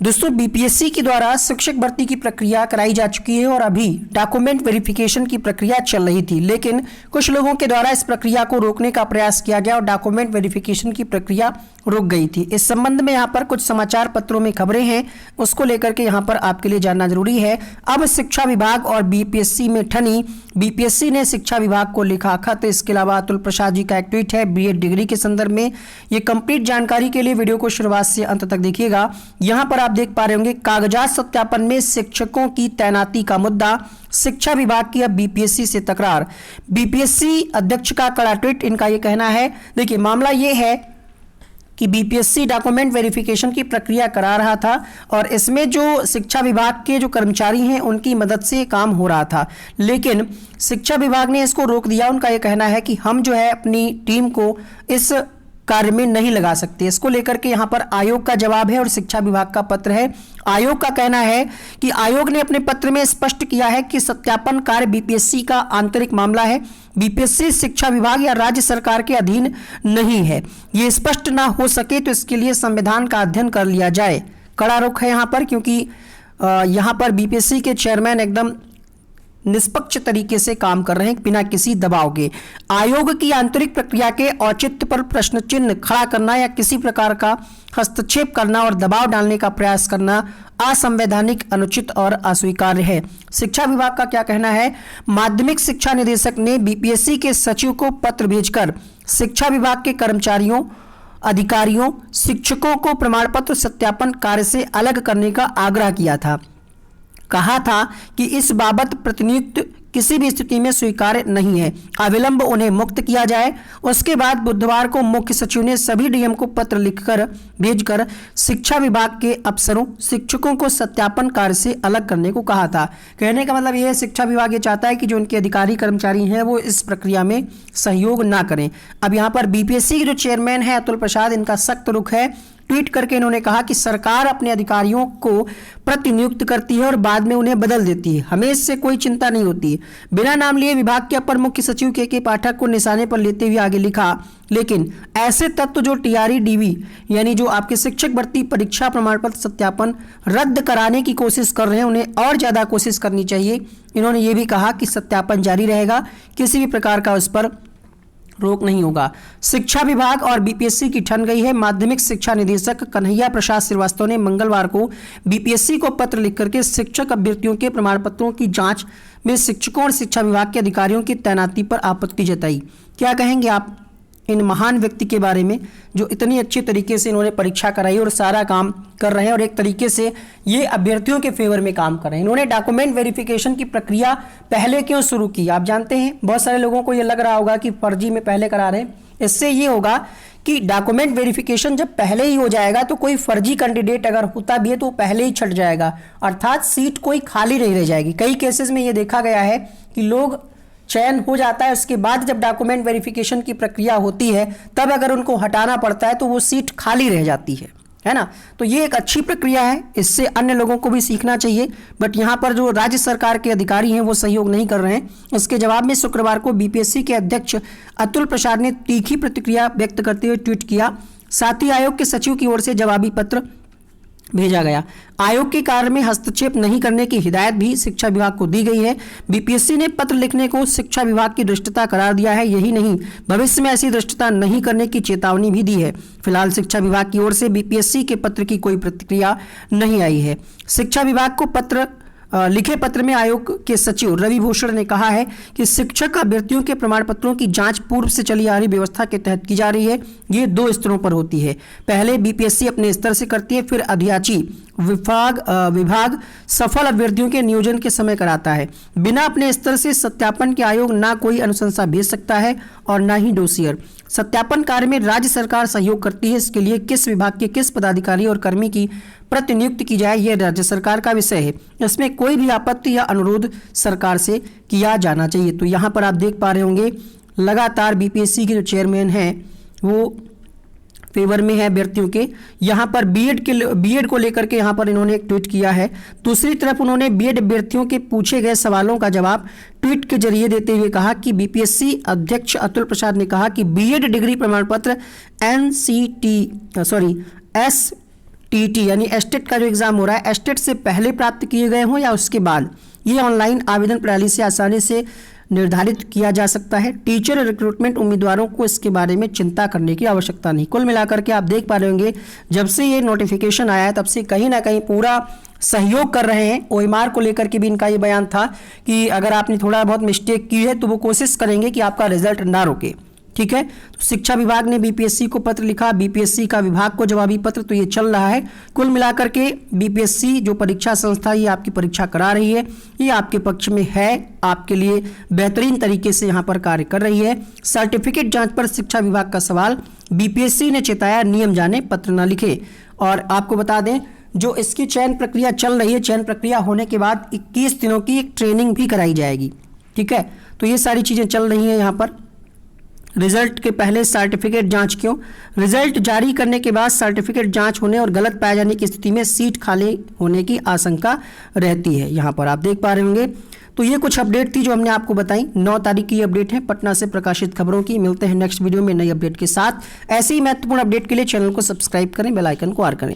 दोस्तों बीपीएससी के द्वारा शिक्षक भर्ती की प्रक्रिया कराई जा चुकी है और अभी डॉक्यूमेंट वेरिफिकेशन की प्रक्रिया चल रही थी, लेकिन कुछ लोगों के द्वारा इस प्रक्रिया को रोकने का प्रयास किया गया और डॉक्यूमेंट वेरिफिकेशन की प्रक्रिया रुक गई थी। इस संबंध में यहाँ पर कुछ समाचार पत्रों में खबरें हैं, उसको लेकर के यहाँ पर आपके लिए जानना जरूरी है। अब शिक्षा विभाग और बीपीएससी में ठनी। बीपीएससी ने शिक्षा विभाग को लिखा खत। इसके अलावा अतुल प्रसाद जी का एक ट्वीट है बीएड डिग्री के संदर्भ में। ये कंप्लीट जानकारी के लिए वीडियो को शुरुआत से अंत तक देखिएगा। यहाँ पर आप देख पा रहे होंगे कागजात सत्यापन में शिक्षकों की तैनाती का मुद्दा, शिक्षा विभाग की अब बीपीएससी से तकरार। बीपीएससी अध्यक्ष का कड़ा ट्वीट, इनका यह कहना है, देखिए मामला यह है कि बीपीएससी डॉक्यूमेंट वेरिफिकेशन की प्रक्रिया करा रहा था और इसमें जो शिक्षा विभाग के जो कर्मचारी हैं उनकी मदद से काम हो रहा था, लेकिन शिक्षा विभाग ने इसको रोक दिया। उनका यह कहना है कि हम जो है अपनी टीम को इस कार्य में नहीं लगा सकते। इसको लेकर के यहाँ पर आयोग का जवाब है और शिक्षा विभाग का पत्र है। आयोग का कहना है कि आयोग ने अपने पत्र में स्पष्ट किया है कि सत्यापन कार्य बीपीएससी का आंतरिक मामला है। बीपीएससी शिक्षा विभाग या राज्य सरकार के अधीन नहीं है। ये स्पष्ट ना हो सके तो इसके लिए संविधान का अध्ययन कर लिया जाए। कड़ा रुख है यहाँ पर, क्योंकि यहाँ पर बीपीएससी के चेयरमैन एकदम निष्पक्ष तरीके से काम कर रहे हैं बिना किसी दबाव के। आयोग की आंतरिक प्रक्रिया के औचित्य पर प्रश्न चिन्ह खड़ा करना या किसी प्रकार का हस्तक्षेप करना और दबाव डालने का प्रयास करना असंवैधानिक, अनुचित और अस्वीकार्य है। शिक्षा विभाग का क्या कहना है? माध्यमिक शिक्षा निदेशक ने बीपीएससी के सचिव को पत्र भेजकर शिक्षा विभाग के कर्मचारियों, अधिकारियों, शिक्षकों को प्रमाण पत्र सत्यापन कार्य से अलग करने का आग्रह किया था। कहा था कि इस बाबत प्रतिनियुक्त किसी भी स्थिति में स्वीकार्य नहीं है, अविलंब उन्हें मुक्त किया जाए। उसके बाद बुधवार को मुख्य सचिव ने सभी डीएम को पत्र लिखकर भेजकर शिक्षा विभाग के अफसरों, शिक्षकों को सत्यापन कार्य से अलग करने को कहा था। कहने का मतलब यह है, शिक्षा विभाग ये चाहता है कि जो उनके अधिकारी कर्मचारी हैं वो इस प्रक्रिया में सहयोग ना करें। अब यहाँ पर बीपीएससी के जो चेयरमैन है अतुल प्रसाद, इनका सख्त रुख है। ट्वीट करके इन्होंने कहा कि सरकार अपने अधिकारियों को प्रतिनियुक्त करती है और बाद में उन्हें बदल देती है, हमें इससे कोई चिंता नहीं होती। बिना नाम लिए विभाग के अपर मुख्य सचिव के पाठक को निशाने पर लेते हुए आगे लिखा, लेकिन ऐसे तत्व जो टीआरई-डीवी यानी जो आपके शिक्षक भर्ती परीक्षा प्रमाण पत्र सत्यापन रद्द कराने की कोशिश कर रहे हैं, उन्हें और ज्यादा कोशिश करनी चाहिए। इन्होंने ये भी कहा कि सत्यापन जारी रहेगा, किसी भी प्रकार का उस पर रोक नहीं होगा। शिक्षा विभाग और बीपीएससी की ठन गई है। माध्यमिक शिक्षा निदेशक कन्हैया प्रसाद श्रीवास्तव ने मंगलवार को बीपीएससी को पत्र लिख करके शिक्षक अभ्यर्थियों के प्रमाण पत्रों की जांच में शिक्षकों और शिक्षा विभाग के अधिकारियों की तैनाती पर आपत्ति जताई। क्या कहेंगे आप इन महान व्यक्ति के बारे में जो इतनी अच्छी तरीके से इन्होंने परीक्षा कराई और सारा काम कर रहे हैं और एक तरीके से ये अभ्यर्थियों के फेवर में काम कर रहे हैं। इन्होंने डॉक्यूमेंट वेरिफिकेशन की प्रक्रिया पहले क्यों शुरू की? आप जानते हैं, बहुत सारे लोगों को ये लग रहा होगा कि फर्जी में पहले करा रहे हैं। इससे ये होगा कि डॉक्यूमेंट वेरिफिकेशन जब पहले ही हो जाएगा तो कोई फर्जी कैंडिडेट अगर होता भी है तो पहले ही छट जाएगा, अर्थात सीट कोई खाली नहीं रह जाएगी। कई केसेस में ये देखा गया है कि लोग चयन हो जाता है, उसके बाद जब डॉक्यूमेंट वेरिफिकेशन की प्रक्रिया होती है तब अगर उनको हटाना पड़ता है तो वो सीट खाली रह जाती है ना। तो ये एक अच्छी प्रक्रिया है, इससे अन्य लोगों को भी सीखना चाहिए। बट यहाँ पर जो राज्य सरकार के अधिकारी हैं वो सहयोग नहीं कर रहे हैं। इसके जवाब में शुक्रवार को बीपीएससी के अध्यक्ष अतुल प्रसाद ने तीखी प्रतिक्रिया व्यक्त करते हुए ट्वीट किया। साथ ही आयोग के सचिव की ओर से जवाबी पत्र भेजा गया। आयोग के कार्य में हस्तक्षेप नहीं करने की हिदायत भी शिक्षा विभाग को दी गई है। बीपीएससी ने पत्र लिखने को शिक्षा विभाग की धृष्टता करार दिया है। यही नहीं, भविष्य में ऐसी धृष्टता नहीं करने की चेतावनी भी दी है। फिलहाल शिक्षा विभाग की ओर से बीपीएससी के पत्र की कोई प्रतिक्रिया नहीं आई है। शिक्षा विभाग को लिखे पत्र में आयोग के सचिव रवि भूषण ने कहा है कि शिक्षक अभ्यर्थियों के प्रमाण पत्रों की जांच पूर्व से चली आ रही व्यवस्था के तहत की जा रही है। ये 2 स्तरों पर होती है। पहले बीपीएससी अपने स्तर से करती है, फिर अधियाची विभाग सफल अभ्यर्थियों के नियोजन के समय कराता है। बिना अपने स्तर से सत्यापन के आयोग ना कोई अनुशंसा भेज सकता है और ना ही डोसियर। सत्यापन कार्य में राज्य सरकार सहयोग करती है। इसके लिए किस विभाग के किस पदाधिकारी और कर्मी की प्रतिनियुक्ति की जाए यह राज्य सरकार का विषय है। इसमें कोई भी आपत्ति या अनुरोध सरकार से किया जाना चाहिए। तो यहाँ पर आप देख पा रहे होंगे लगातार बीपीएससी के जो चेयरमैन हैं वो फेवर में है अभ्यर्थियों के। यहाँ पर बीएड को लेकर के यहाँ पर इन्होंने एक ट्वीट किया है। दूसरी तरफ उन्होंने बीएड अभ्यर्थियों के पूछे गए सवालों का जवाब ट्वीट के जरिए देते हुए कहा कि बीपीएससी अध्यक्ष अतुल प्रसाद ने कहा कि बीएड डिग्री प्रमाण पत्र टीटी यानी एस्टेट का जो एग्ज़ाम हो रहा है, एस्टेट से पहले प्राप्त किए गए हों या उसके बाद, ये ऑनलाइन आवेदन प्रणाली से आसानी से निर्धारित किया जा सकता है। टीचर रिक्रूटमेंट उम्मीदवारों को इसके बारे में चिंता करने की आवश्यकता नहीं। कुल मिलाकर के आप देख पा रहे होंगे, जब से ये नोटिफिकेशन आया है तब से कहीं ना कहीं पूरा सहयोग कर रहे हैं। ओएमआर को लेकर के भी इनका ये बयान था कि अगर आपने थोड़ा बहुत मिस्टेक की है तो वो कोशिश करेंगे कि आपका रिजल्ट ना रोके। ठीक है, तो शिक्षा विभाग ने बीपीएससी को पत्र लिखा, बीपीएससी का विभाग को जवाबी पत्र, तो ये चल रहा है। कुल मिलाकर के बीपीएससी जो परीक्षा संस्था ये आपकी परीक्षा करा रही है, ये आपके पक्ष में है, आपके लिए बेहतरीन तरीके से यहाँ पर कार्य कर रही है। सर्टिफिकेट जांच पर शिक्षा विभाग का सवाल, बीपीएससी ने चेताया नियम जाने पत्र न लिखे। और आपको बता दें, जो इसकी चयन प्रक्रिया चल रही है, चयन प्रक्रिया होने के बाद 21 दिनों की एक ट्रेनिंग भी कराई जाएगी। ठीक है, तो ये सारी चीज़ें चल रही हैं यहाँ पर। रिजल्ट के पहले सर्टिफिकेट जांच क्यों? रिजल्ट जारी करने के बाद सर्टिफिकेट जांच होने और गलत पाए जाने की स्थिति में सीट खाली होने की आशंका रहती है। यहाँ पर आप देख पा रहे होंगे। तो ये कुछ अपडेट थी जो हमने आपको बताई। 9 तारीख की अपडेट है पटना से प्रकाशित खबरों की। मिलते हैं नेक्स्ट वीडियो में नई अपडेट के साथ। ऐसे ही महत्वपूर्ण अपडेट के लिए चैनल को सब्सक्राइब करें, बेल आइकन को ऑन करें।